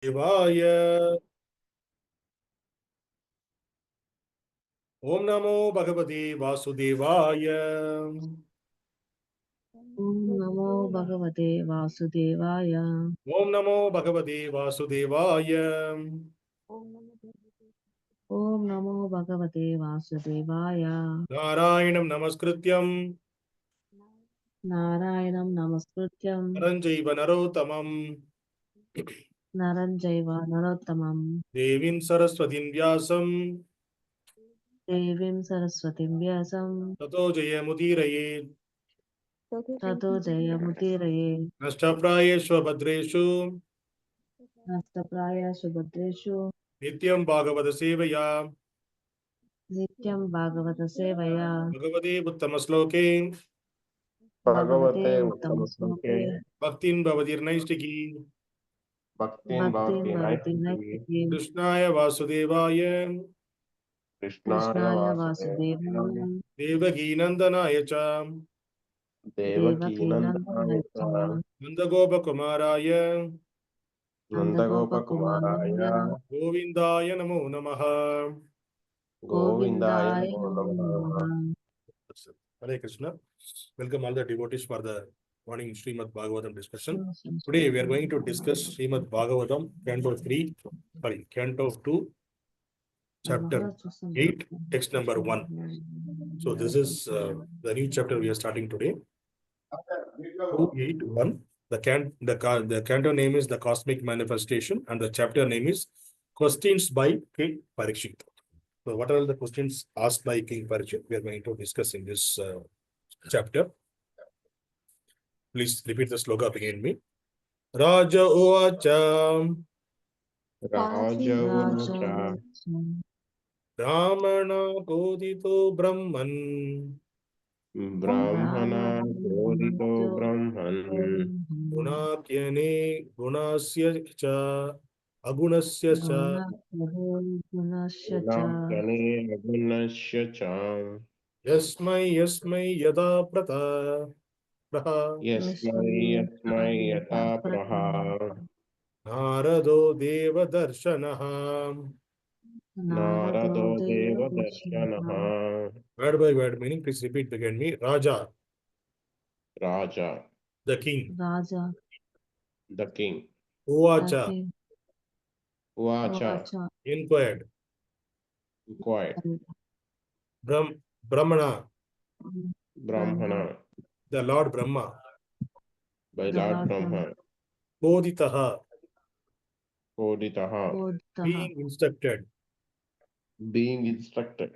Devaya. Om Namo Bhagavate Vasudevaya. Om Namo Bhagavate Vasudevaya. Om Namo Bhagavate Vasudevaya. Om Namo Bhagavate Vasudevaya. Narayanam Namaskrityam Narayanam Namaskrityam Naranjaiva Narottamam Naranjaiva Narottamam Devim Saraswatim Vyasam Devim Saraswatim Vyasam Tato Jayamudiraye Tato Jayamudiraye Nashtaprayeshva Bhadreshu Nastapraya Subhadreshu Nityam Bhagavata Sevaya Nityam Bhagavata Sevaya Bhagavate Uttamasloke Bhagavate Uttamasloke Bhaktin Bhavadir Naistiki Bhaktin Bhavati Naistiki Krishnaya Vasudevaya Krishnaya Vasudevaya Devaki Nandanaya Cha Devaki Nandanaya Nandagopa Kumaraya Nandagopa Kumaraya Govindaya Namo Namaha. Govindaya Namaha. Hare Krishna. Welcome all the devotees for the morning Srimad Bhagavatam discussion. Today we are going to discuss Srimad Bhagavatam, Canto 3, Canto 2, Chapter 8, text number 1. So this is the new chapter we are starting today. 281. The canto name is The Cosmic Manifestation and the chapter name is Questions by King Parīkṣit. So what are the questions asked by King Parīkṣit? We are going to discuss in this chapter. Please repeat the sloka behind me. Rājovāca. Rājā. Brahmaṇā codito brahman. Brahmaṇā codito brahman. Guṇākhyāne guṇasya cha aguṇasya cha. Guṇasya guṇākhyāne aguṇasya cha. Yasmai yathā prāha. Yasmai yathā prāha. Nārado deva-darśanaḥ. Nārado deva-darśanaḥ. Word by word meaning, please repeat behind me. Rājā, Rājā, the king. Rājā, the king. Uvāca, Uvāca, inquired. inquired. Brahmaṇā, Brahmaṇā, the Lord Brahmā. by Lord Brahmā. Coditaḥ, Coditaḥ, being instructed. being instructed.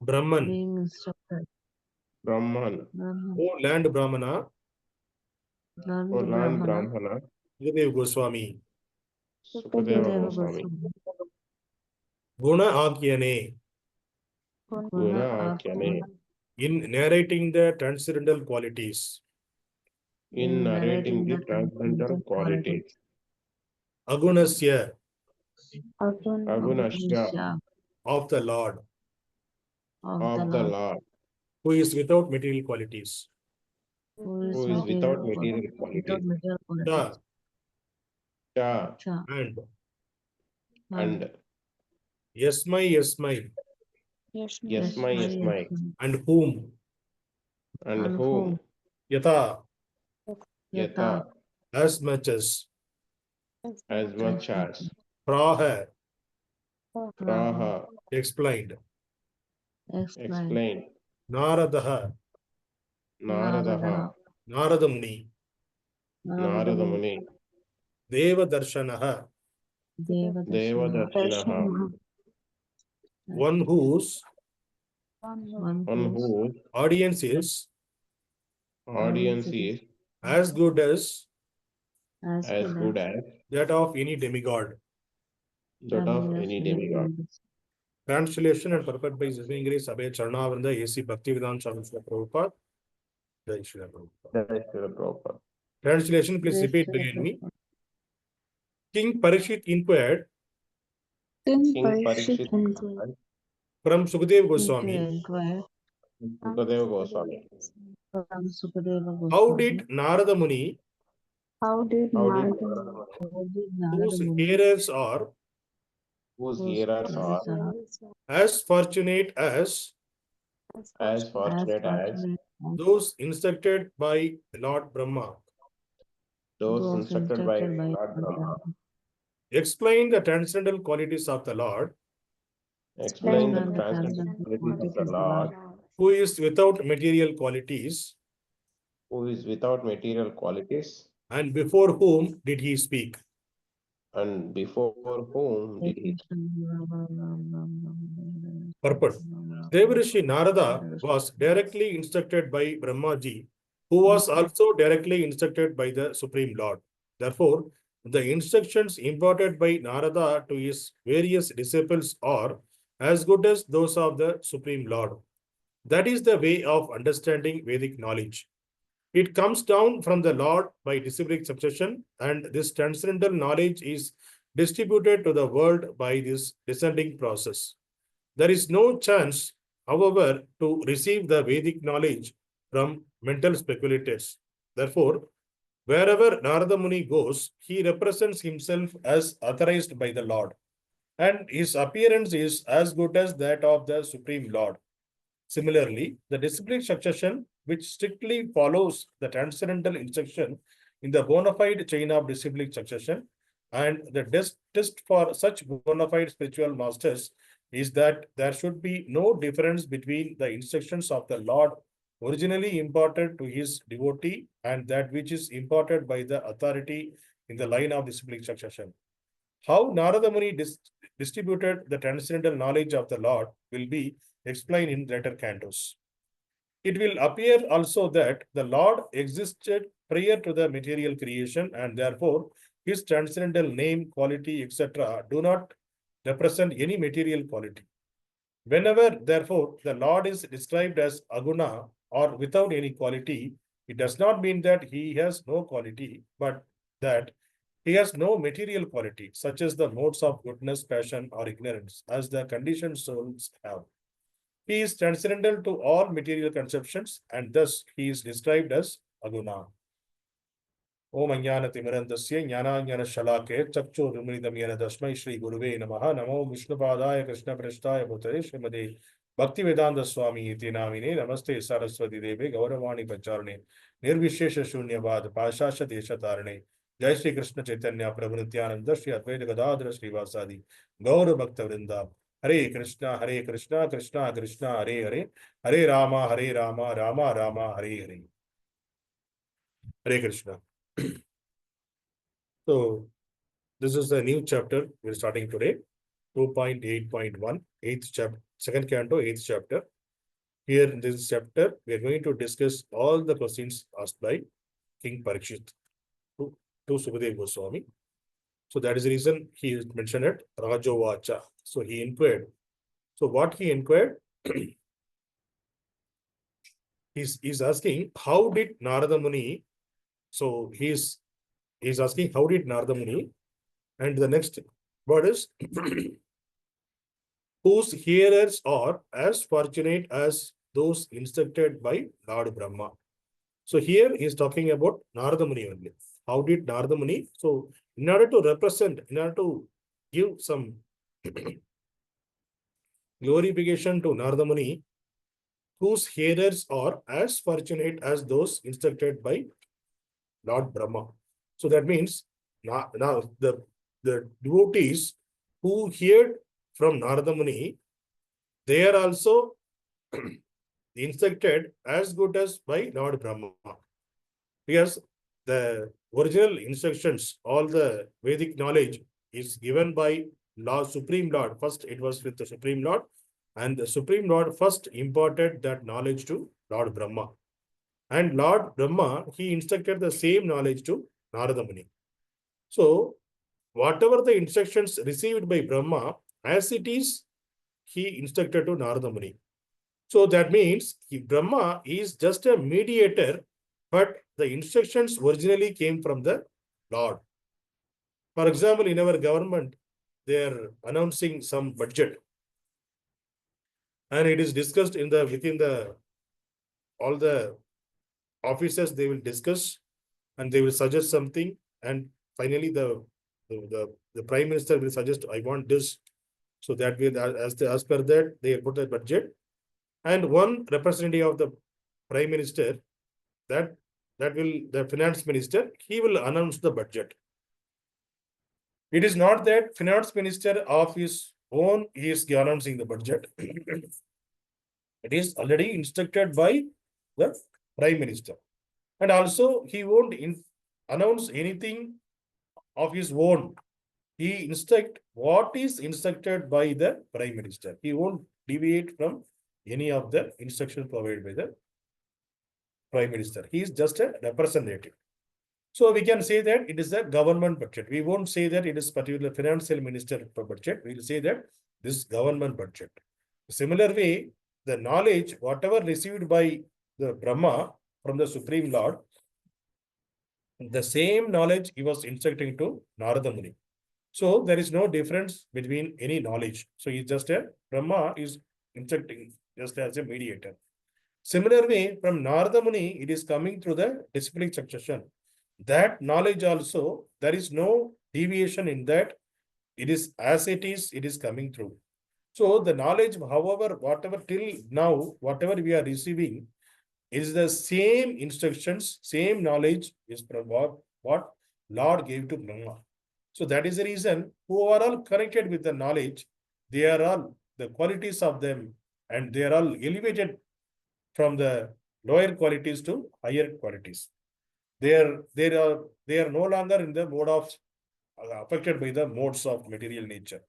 Brahman, being instructed. Brahman, O land brahmana. O Lord Brahmā. Śukadeva Gosvāmī. Śukadeva Gosvāmī. guṇa-ākhyāne, guṇa-ākhyāne. in narrating the transcendental qualities. In narrating the transcendental qualities. aguṇasya, aguṇasya, of the Lord, of the Lord, who is without material qualities. who is without material qualities. Cha, Cha, and and yasmai, yasmai, and whom, and whom, yathā, yathā, as much as, prāha, prāha, explained, explained. nāradaḥ, Nāradaḥ, Nārada Muni, Nārada Muni, deva-darśanaḥ, deva-darśanaḥ. one whose audience is as good as that of any demigod. Translation and purport by Zivingri Sabhay Charnavrinda A.C. Bhaktivedanta Swami Srila Prabhupada. Jai Srila Prabhupada. Translation, please repeat behind me. King Parīkṣit inquired from Śukadeva Gosvāmī, how did Nārada Muni How did Narada whose Muni, hearers are whose whose hearers are hearers as fortunate as as fortunate as fortunate as those instructed by Lord Brahma? those those instructed by instructed by Lord Brahma. Explain the transcendental qualities of the Lord, Explain the Explain the transcendental transcendental qualities of the qualities of the Lord, Lord, who is without material qualities, who is without material qualities, and before whom did he speak? and before whom did he? Purport. Devarishi Nārada was directly instructed by Brahmaji, who was also directly instructed by the Supreme Lord. Therefore, the instructions imparted by Nārada to his various disciples are as good as those of the Supreme Lord. That is the way of understanding Vedic knowledge. It comes down from the Lord by disciplic succession, and this transcendental knowledge is distributed to the world by this descending process. There is no chance, however, to receive the Vedic knowledge from mental speculators. Therefore, wherever Nārada Muni goes, he represents himself as authorized by the Lord, and his appearance is as good as that of the Supreme Lord. Similarly, the disciplic succession, which strictly follows the transcendental instruction in the bona fide chain of disciplic succession, and the test for such bona fide spiritual masters is that there should be no difference between the instructions of the Lord originally imparted to his devotee and that which is imparted by the authority in the line of disciplic succession. How Nārada Muni distributed the transcendental knowledge of the Lord will be explained in later cantos. It will appear also that the Lord existed prior to the material creation, and therefore his transcendental name, quality, etc. do not represent any material quality. Whenever, therefore, the Lord is described as aguna or without any quality, it does not mean that he has no quality, but that he has no material quality, such as the modes of goodness, passion, or ignorance, as the conditioned souls have. He is transcendental to all material conceptions, and thus he is described as aguna. Om Ajnana-timirandasya Jnana-jnana-shalake Chakshur-rimridam yena tasmai Shri Guruve Namaha Namo Vishnupadaya Krishna-prasthaya Bhutale Srimade Bhaktivedanta Swami iti namine Namaste Saraswati Deve Gauravani Pacharane Nirvishesha Shunyavad Pashasha Desha Tarane Jai Shri Krishna Chaitanya Prabhu Nityananda Shri Advaita Gadadhara Shri Vasadi Gaura Bhakta Vrinda Hare Krishna Krishna Krishna Hare Hare Hare Rama Rama Rama Hare Hare. Hare Krishna. So, this is the new chapter we're starting today, 2.8.1, 8th chapter, second canto, 8th chapter. Here in this chapter, we are going to discuss all the questions asked by King Parīkṣit to Śukadeva Gosvāmī. So that is the reason he mentioned it, rājovāca. So he inquired. So what he inquired, he's asking, how did Nārada Muni, so he's asking, how did Nārada Muni, and the next word is, whose hearers are as fortunate as those instructed by Lord Brahma. So here he is talking about Nārada Muni only. How did Nārada Muni? So in order to represent, in order to give some glorification to Nārada Muni, whose hearers are as fortunate as those instructed by Lord Brahma. So that means now the devotees who heard from Nārada Muni, they are also instructed as good as by Lord Brahma. Because the original instructions, all the Vedic knowledge is given by Supreme Lord. First, it was with the Supreme Lord, and the Supreme Lord first imparted that knowledge to Lord Brahma. And Lord Brahma, he instructed the same knowledge to Nārada Muni. So, whatever the instructions received by Brahma, as it is, he instructed to Nārada Muni. So that means Brahma is just a mediator, but the instructions originally came from the Lord. For example, in our government, they are announcing some budget, and it is discussed in the within the all the officers. They will discuss and they will suggest something, and finally the prime minister will suggest, I want this. So that will, as per that, they put a budget, and one representative of the prime minister, that will, the finance minister, he will announce the budget. It is not that finance minister of his own he is announcing the budget. It is already instructed by the prime minister, and also he won't announce anything of his own. He instruct what is instructed by the prime minister. He won't deviate from any of the instructions provided by the prime minister. He is just a representative. So we can say that it is a government budget. We won't say that it is particular financial minister budget. We will say that this government budget. Similar way, the knowledge, whatever received by the Brahma from the Supreme Lord, the same knowledge he was instructing to Nārada Muni. So there is no difference between any knowledge. So he's just a Brahma is instructing just as a mediator. Similar way, from Nārada Muni, it is coming through the disciplic succession. That knowledge also, there is no deviation in that. It is as it is coming through. So the knowledge, however, whatever till now, whatever we are receiving, is the same instructions, same knowledge is from what Lord gave to Brahma. So that is the reason who are all connected with the knowledge, they are all the qualities of them, and they are all elevated from the lower qualities to higher qualities. They are no longer in the mode of affected by the modes of material nature.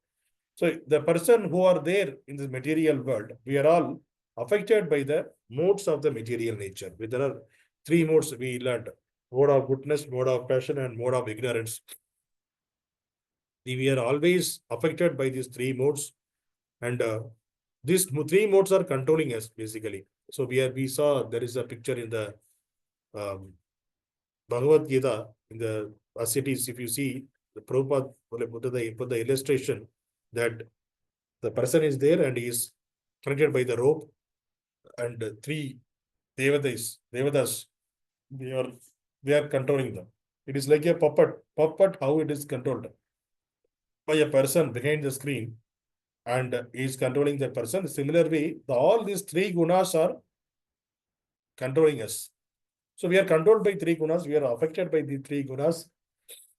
So the person who are there in the material world, we are all affected by the modes of the material nature. There are three modes we learned: mode of goodness, mode of passion, and mode of ignorance. We are always affected by these three modes, and these three modes are controlling us basically. So we saw there is a picture in the Bhagavad Gita, in the cities. If you see, the Prabhupada put the illustration that the person is there and he is connected by the rope, and three devadas, they are controlling them. It is like a puppet, how it is controlled by a person behind the screen, and he is controlling the person. Similar way, all these three gunas are controlling us. So we are controlled by three gunas. We are affected by the three gunas.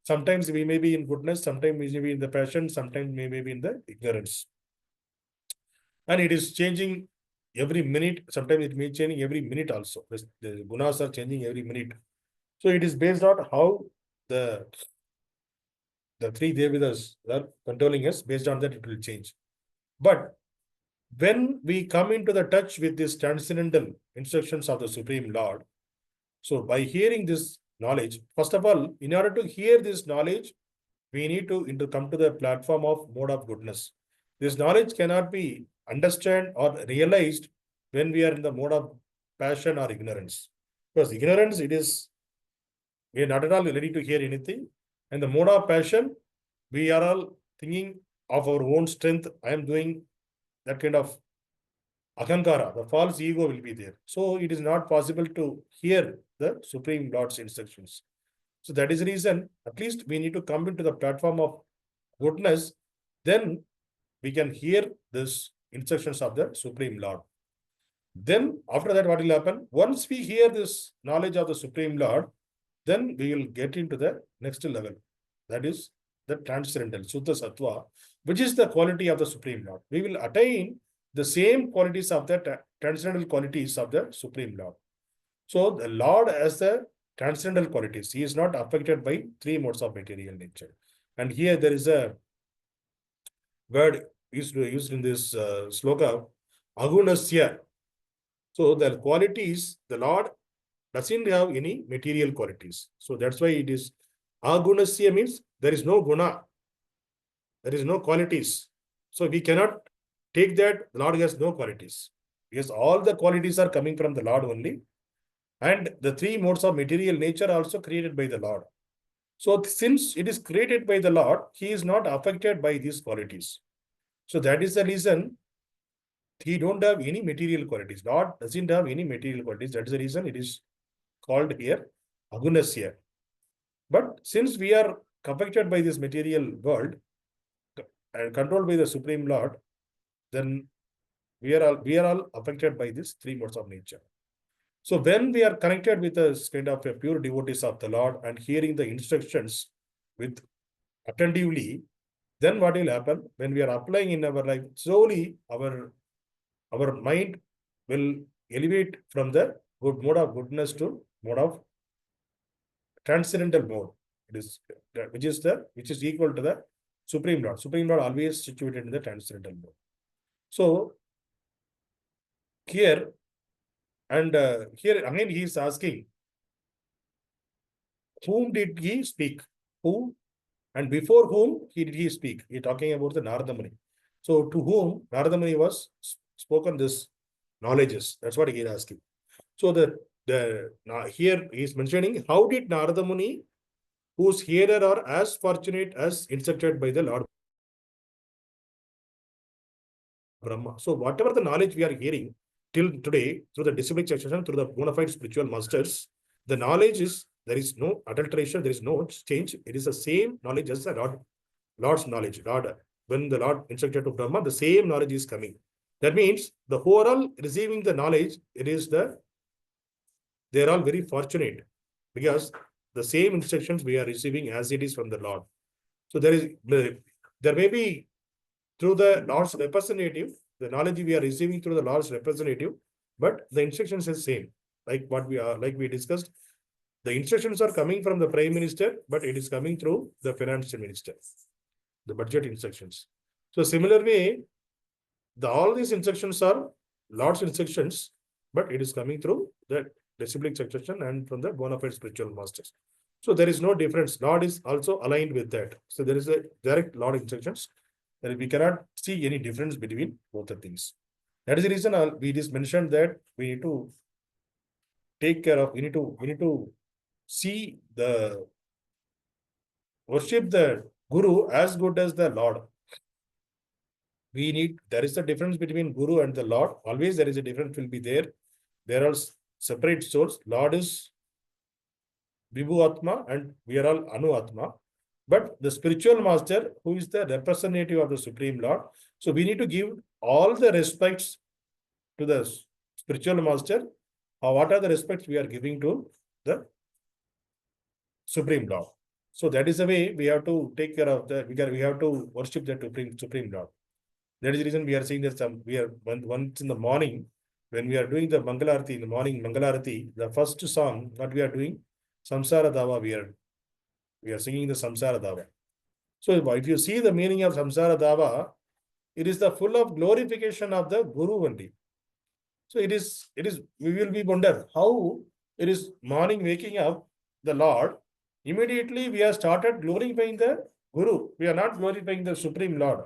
Sometimes we may be in goodness, sometimes we may be in the passion, sometimes we may be in the ignorance. And it is changing every minute. Sometimes it may be changing every minute also. The gunas are changing every minute. So it is based on how the three devadas are controlling us. Based on that, it will change. But when we come into the touch with these transcendental instructions of the Supreme Lord, so by hearing this knowledge, first of all, in order to hear this knowledge, we need to come to the platform of mode of goodness. This knowledge cannot be understood or realized when we are in the mode of passion or ignorance. Because ignorance, we are not at all ready to hear anything. And the mode of passion, we are all thinking of our own strength. I am doing that kind of ahankara, the false ego will be there. So it is not possible to hear the Supreme Lord's instructions. So that is the reason, at least we need to come into the platform of goodness. Then we can hear this instructions of the Supreme Lord. Then after that, what will happen? Once we hear this knowledge of the Supreme Lord, then we will get into the next level. That is the transcendental, Suddha Sattva, which is the quality of the Supreme Lord. We will attain the same qualities of the transcendental qualities of the Supreme Lord. So the Lord has the transcendental qualities. He is not affected by three modes of material nature. And here there is a word used in this sloka, aguṇasya. So the qualities, the Lord doesn't have any material qualities. So that's why it is aguṇasya, means there is no guna. There is no qualities. So we cannot take that the Lord has no qualities. Because all the qualities are coming from the Lord only. And the three modes of material nature are also created by the Lord. So since it is created by the Lord, he is not affected by these qualities. So that is the reason he don't have any material qualities. Lord doesn't have any material qualities. That is the reason it is called here aguṇasya. But since we are affected by this material world and controlled by the Supreme Lord, then we are all affected by these three modes of nature. So when we are connected with a kind of a pure devotees of the Lord and hearing the instructions with attentively, then what will happen when we are applying in our life? Slowly, our mind will elevate from the good mode of goodness to mode of transcendental mode. It is which is equal to the Supreme Lord. Supreme Lord always situated in the transcendental mode. So here here again he is asking, whom did he speak? Who and before whom did he speak? He is talking about the Nārada Muni. So to whom Nārada Muni was spoken this knowledges? That's what he is asking. So here he is mentioning, how did Nārada Muni, whose hearer are as fortunate as instructed by the Lord Brahmā. So whatever the knowledge we are hearing till today through the disciplic succession, through the bona fide spiritual masters, the knowledge is, there is no adulteration, there is no change. It is the same knowledge as the Lord's knowledge. When the Lord instructed to Brahma, the same knowledge is coming. That means the overall receiving the knowledge, they are all very fortunate because the same instructions we are receiving as it is from the Lord. So there may be through the Lord's representative, the knowledge we are receiving through the Lord's representative, but the instructions is same. Like we discussed, the instructions are coming from the Prime Minister, but it is coming through the Finance Minister, the budget instructions. So similar way, all these instructions are Lord's instructions, but it is coming through the disciplic succession and from the bona fide spiritual masters. So there is no difference. Lord is also aligned with that. So there is a direct Lord instructions. And we cannot see any difference between both the things. That is the reason we just mentioned that we need to take care of, we need to see the worship the Guru as good as the Lord. There is a difference between Guru and the Lord. Always there is a difference will be there. There are separate souls. Lord is Vibhu Atma and we are all Anu Atma. But the spiritual master, who is the representative of the Supreme Lord, so we need to give all the respects to the spiritual master. What are the respects we are giving to the Supreme Lord? So that is the way we have to take care of the. We have to worship the Supreme Lord. That is the reason we are saying that we are once in the morning when we are doing the Mangalarati in the morning Mangalarati, the first song that we are doing, Samsara Dava, we are singing the Samsara Dava. So if you see the meaning of Samsara Dava, it is the full of glorification of the Guru only. So it is, we will be wonder how it is morning waking up the Lord. Immediately we have started glorifying the Guru. We are not glorifying the Supreme Lord.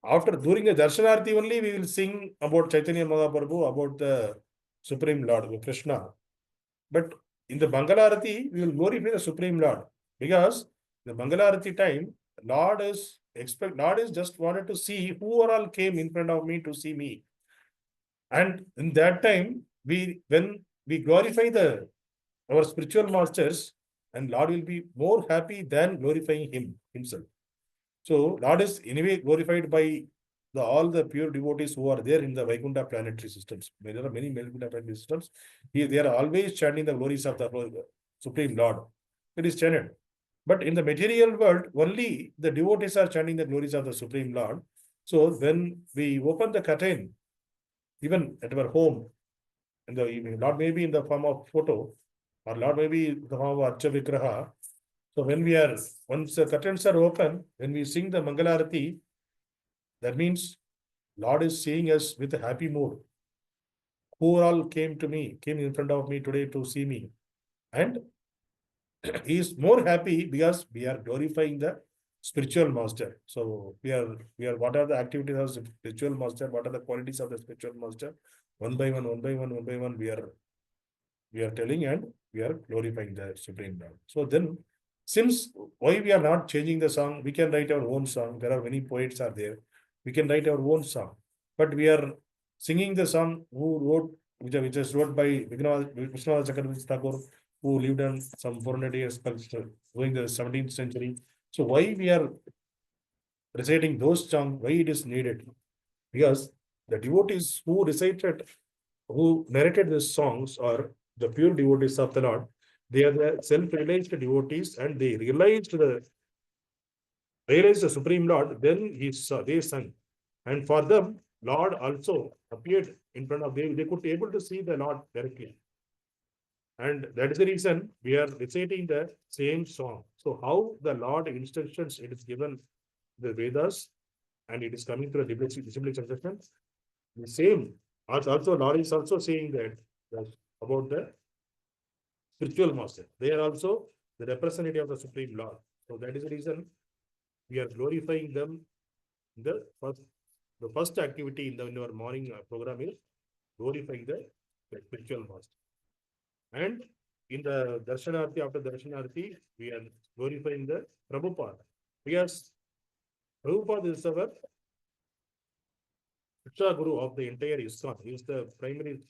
During the Darshanarti only, we will sing about Chaitanya Mahaprabhu, about the Supreme Lord, Krishna. But in the Mangalarati, we will glorify the Supreme Lord. Because the Mangalarati time, Lord is just wanted to see who all came in front of me to see me. And in that time, when we glorify our spiritual masters, and Lord will be more happy than glorifying himself. So Lord is anyway glorified by all the pure devotees who are there in the Vaikuntha planetary systems. There are many Vaikuntha planetary systems. They are always chanting the glories of the Supreme Lord. It is chanted. But in the material world, only the devotees are chanting the glories of the Supreme Lord. So when we open the curtain, even at our home, in the evening, Lord may be in the form of photo, or Lord may be in the form of Archa Vigraha. So once the curtains are open, when we sing the Mangalarati, that means Lord is seeing us with a happy mood. Who all came in front of me today to see me. And he is more happy because we are glorifying the spiritual master. So we are what are the activities of the spiritual master? What are the qualities of the spiritual master? One by one, we are telling and we are glorifying the Supreme Lord. So then, since why we are not changing the song, we can write our own song. There are many poets are there. We can write our own song. But we are singing the song which is wrote by Vishwanath Chakravarti Thakur, who lived on some 400 years during the 17th century. So why we are reciting those songs, why it is needed? Because the devotees who recited, who narrated these songs are the pure devotees of the Lord. They are the self-realized devotees, and they realized the Supreme Lord. Then they sang, and for them, Lord also appeared in front of them. They could be able to see the Lord directly, and that is the reason we are reciting the same song. So, how the Lord instructions it is given the Vedas, and it is coming to the discipline succession. The same. Also, Lord is also saying that about the spiritual master. They are also the representative of the Supreme Lord. So that is the reason we are glorifying them. The first activity in our morning program is glorifying the spiritual master. And in the darshanarti, after darshanarti, we are glorifying the Prabhupada. Because Prabhupada is our Shiksha Guru of the entire ISKCON. He is the primary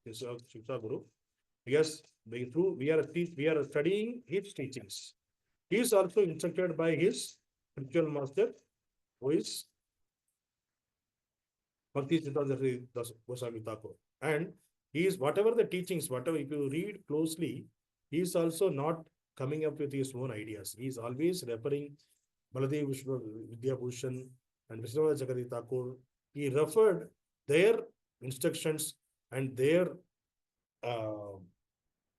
Shiksha Guru. Because we are studying his teachings. He is also instructed by his spiritual master, who is Śukadeva Gosvāmī. And he is whatever the teachings, whatever if you read closely, he is also not coming up with his own ideas. He is always referring Baladev Vidyabhushan and Vaisnava Jagati Thakur. He referred their instructions and their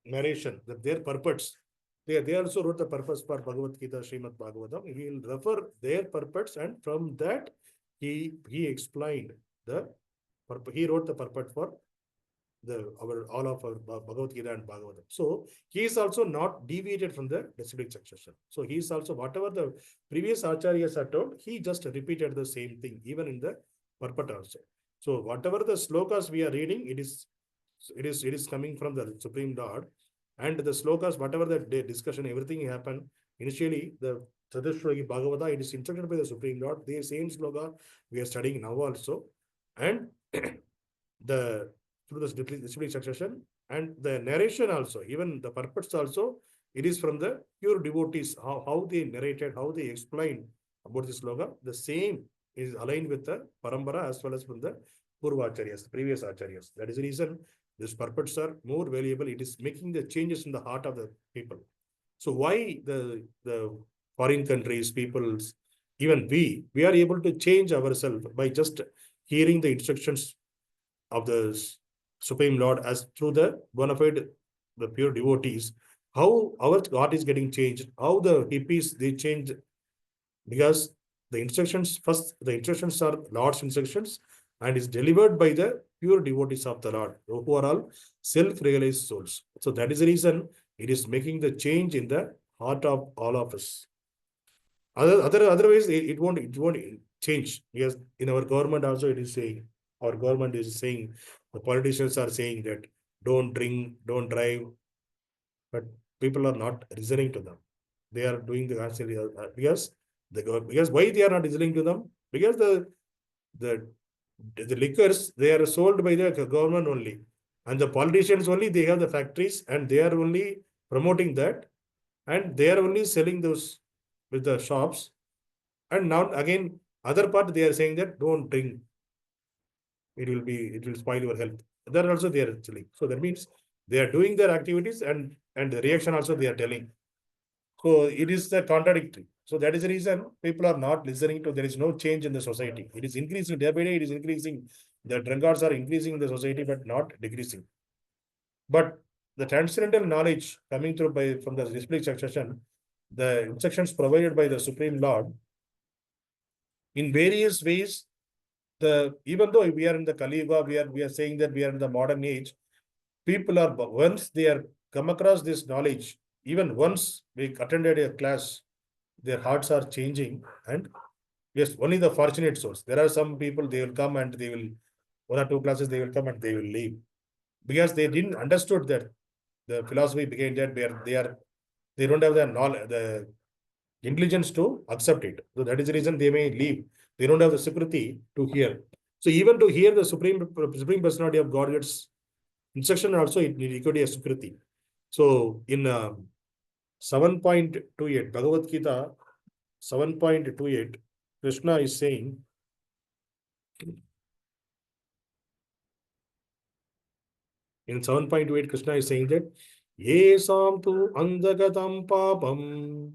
narration, their purpose. They also wrote the purpose for Bhagavad Gita, Srimad Bhagavatam. He will refer their purpose, and from that he explained the purpose. He wrote the purpose for all of our Bhagavad Gita and Bhagavatam. So he is also not deviated from the disciplic succession. So he is also whatever the previous acharyas are told, he just repeated the same thing, even in the purport also. So whatever the slokas we are reading, it is coming from the Supreme Lord. And the slokas, whatever the discussion, everything happened. Initially, the Chatushloki Bhagavata, it is instructed by the Supreme Lord. The same sloka we are studying now also. And through the disciplic succession and the narration also, even the purpose also, it is from the pure devotees, how they narrated, how they explained about this sloka. The same is aligned with the parampara as well as from the Purvacharyas, the previous acharyas. That is the reason these purports are more valuable. It is making the changes in the heart of the people. So why the foreign countries, peoples, even we are able to change ourselves by just hearing the instructions of the Supreme Lord as through the bona fide, the pure devotees, how our God is getting changed, how the hippies, they change, because the instructions are Lord's instructions and is delivered by the pure devotees of the Lord, who are all self-realized souls. So that is the reason it is making the change in the heart of all of us. Otherwise, it won't change, because in our government also it is saying, our government is saying, the politicians are saying that don't drink, don't drive, but people are not listening to them. They are doing the answer because why they are not listening to them? Because the liquors, they are sold by the government only, and the politicians only, they have the factories and they are only promoting that, and they are only selling those with the shops. And now again, other part they are saying that don't drink, it will spoil your health. That also they are actually. So that means they are doing their activities and the reaction also they are telling. So it is the contradictory. So that is the reason people are not listening to. There is no change in the society. It is increasing day by day. It is increasing. The drunkards are increasing in the society, but not decreasing. But the transcendental knowledge coming through from the disciplic succession, the instructions provided by the Supreme Lord, in various ways, even though we are in the Kali Yuga, we are saying that we are in the modern age, people are, once they are come across this knowledge, even once we attended a class, their hearts are changing. And yes, only the fortunate souls. There are some people, they will come and they will, 1 or 2 classes, they will come and they will leave. Because they didn't understood that the philosophy behind that, they don't have the knowledge, the intelligence to accept it. So that is the reason they may leave. They don't have the security to hear. So even to hear the Supreme Personality of Godhead's instruction also, it required a security. So in 7.28, Bhagavad Gita 7.28, Krishna is saying, in 7.28, Krishna is saying that, Yesam tu andagatam papam,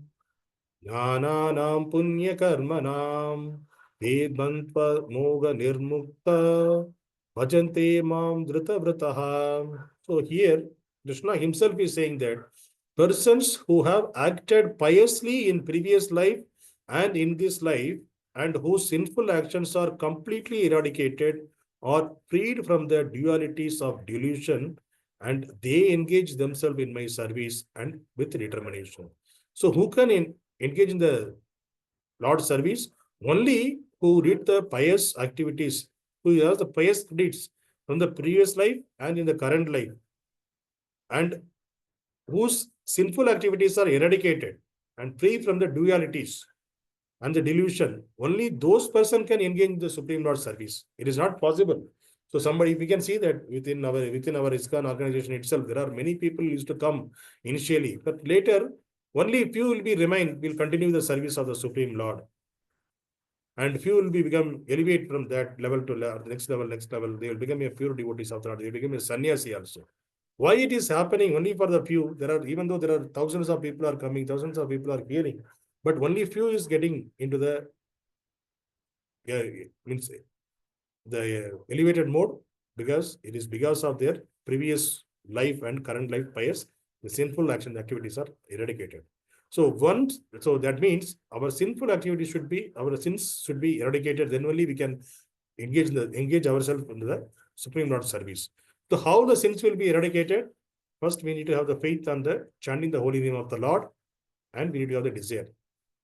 jnananam punya karmanam, vedmantva moga nirmukta, bhajante mam drita vrataha. So here, Krishna himself is saying that persons who have acted piously in previous life and in this life, and whose sinful actions are completely eradicated or freed from the dualities of delusion, and they engage themselves in my service and with determination. So who can engage in the Lord's service? Only who did the pious activities, who has the pious deeds from the previous life and in the current life, and whose sinful activities are eradicated and free from the dualities and the delusion. Only those person can engage in the Supreme Lord service. It is not possible. So somebody, we can see that within our ISKCON organization itself, there are many people used to come initially, but later only few will continue the service of the Supreme Lord. And few will become elevate from that level to the next level. They will become a pure devotees of the Lord. They will become a sannyasi also. Why it is happening only for the few? There are, even though there are thousands of people are coming, thousands of people are hearing, but only few is getting into the elevated mode, because it is because of their previous life and current life pious, the sinful action activities are eradicated. So that means our sinful activities our sins should be eradicated. Then only we can engage ourselves in the Supreme Lord service. So how the sins will be eradicated? First, we need to have the faith on the chanting the holy name of the Lord, and we need to have the desire.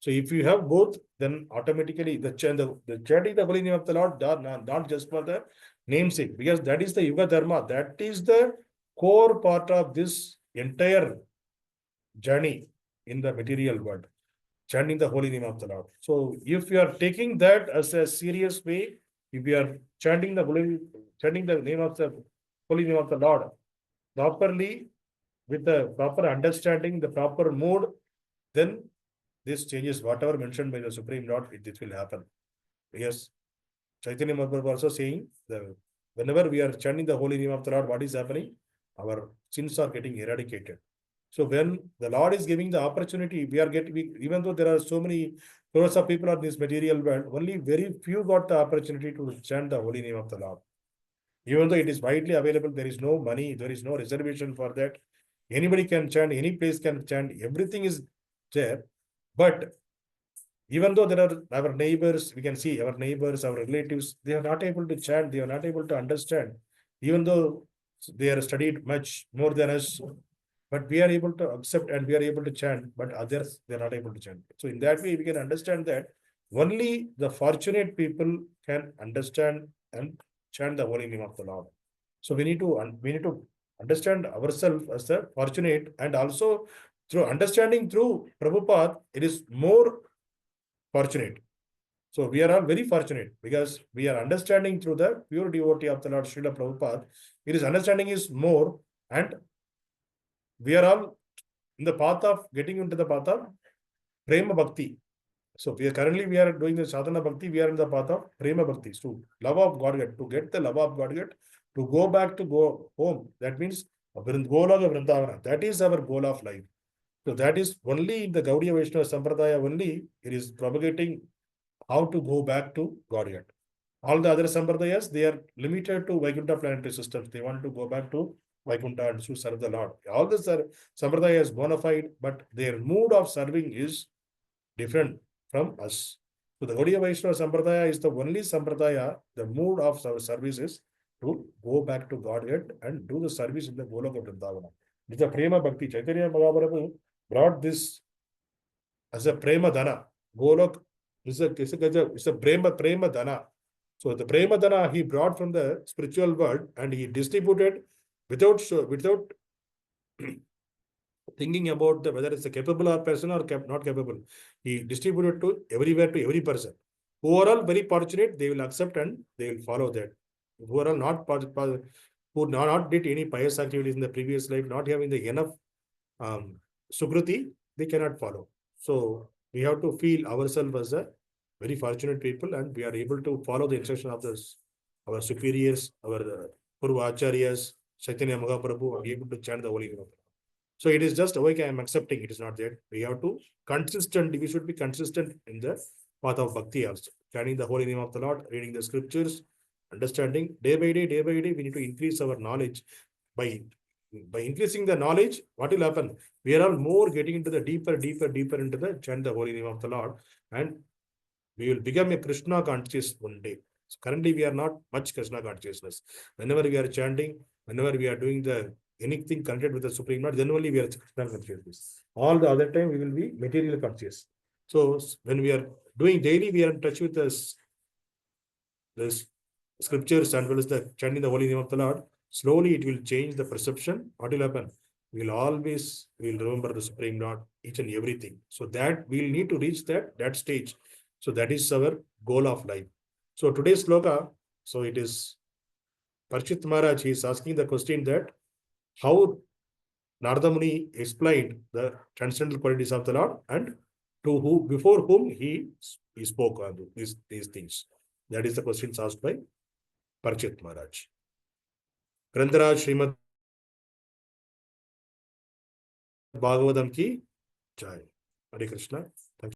So if you have both, then automatically the chanting the holy name of the Lord, not just for the namesake, because that is the yuga dharma. That is the core part of this entire journey in the material world, chanting the holy name of the Lord. So if you are taking that as a serious way, if you are chanting the name of the holy name of the Lord properly, with the proper understanding, the proper mood, then this changes whatever mentioned by the Supreme Lord, this will happen. Yes, Chaitanya Mahaprabhu also saying that whenever we are chanting the holy name of the Lord, what is happening? Our sins are getting eradicated. So when the Lord is giving the opportunity, even though there are so many crores of people on this material world, only very few got the opportunity to chant the holy name of the Lord. Even though it is widely available, there is no money, there is no reservation for that. Anybody can chant, any place can chant, everything is there. But even though there are our neighbors, we can see our neighbors, our relatives, they are not able to chant, they are not able to understand, even though they are studied much more than us, but we are able to accept and we are able to chant, but others, they are not able to chant. So in that way, we can understand that only the fortunate people can understand and chant the holy name of the Lord. So we need to understand ourselves as the fortunate, and also through understanding through Prabhupada, it is more fortunate. So we are all very fortunate because we are understanding through the pure devotee of the Lord Srila Prabhupada. His understanding is more, and we are all in the path of getting into the path of prema bhakti. So we are doing the sadhana bhakti, we are in the path of prema bhakti, to love of Godhead, to get the love of Godhead, to go back to go home. That means Goloka Vrindavana. That is our goal of life. So that is only in the Gaudiya Vaishnava Sampradaya only it is propagating how to go back to Godhead. All the other Sampradayas, they are limited to Vaikuntha planetary systems. They want to go back to Vaikuntha and to serve the Lord. All the Sampradaya is bona fide, but their mood of serving is different from us. So the Gaudiya Vaishnava Sampradaya is the only Sampradaya, the mood of our service is to go back to Godhead and do the service in the Goloka Vrindavana. It's a Prema Bhakti. Chaitanya Mahaprabhu brought this as a Prema Dana. Golok is a Prema Dana. So the Prema Dana he brought from the spiritual world and he distributed without thinking about whether it's a capable or person or not capable. He distributed to everywhere, to every person. Who are all very fortunate, they will accept and they will follow that. Who are all not who not did any pious activities in the previous life, not having the enough Sukruti, they cannot follow. So we have to feel ourselves as a very fortunate people, and we are able to follow the instruction of our superiors, our Purva Acharyas, Chaitanya Mahaprabhu, are able to chant the holy name of the Lord. So it is just, okay, I am accepting, it is not that. We have to we should be consistent in the path of bhakti also. Chanting the holy name of the Lord, reading the scriptures, understanding day by day, we need to increase our knowledge. By increasing the knowledge, what will happen? We are all more getting into the deeper into the chant the holy name of the Lord, and we will become a Krishna conscious one day. So currently, we are not much Krishna consciousness. Whenever we are chanting, whenever we are doing anything connected with the Supreme Lord, then only we are Krishna consciousness. All the other time, we will be material conscious. So when we are doing daily, we are in touch with this scriptures and well as the chanting the holy name of the Lord. Slowly, it will change the perception. What will happen? We will remember the Supreme Lord, each and everything. So that we will need to reach that stage. So that is our goal of life. So today's sloka, so it is Parīkṣit Maharaj, he is asking the question that how Nārada Muni explained the transcendental qualities of the Lord, and before whom he spoke on these things. That is the questions asked by Parīkṣit Maharaj. Grantaraj Srimad Bhagavatam ki jai. Hare Krishna.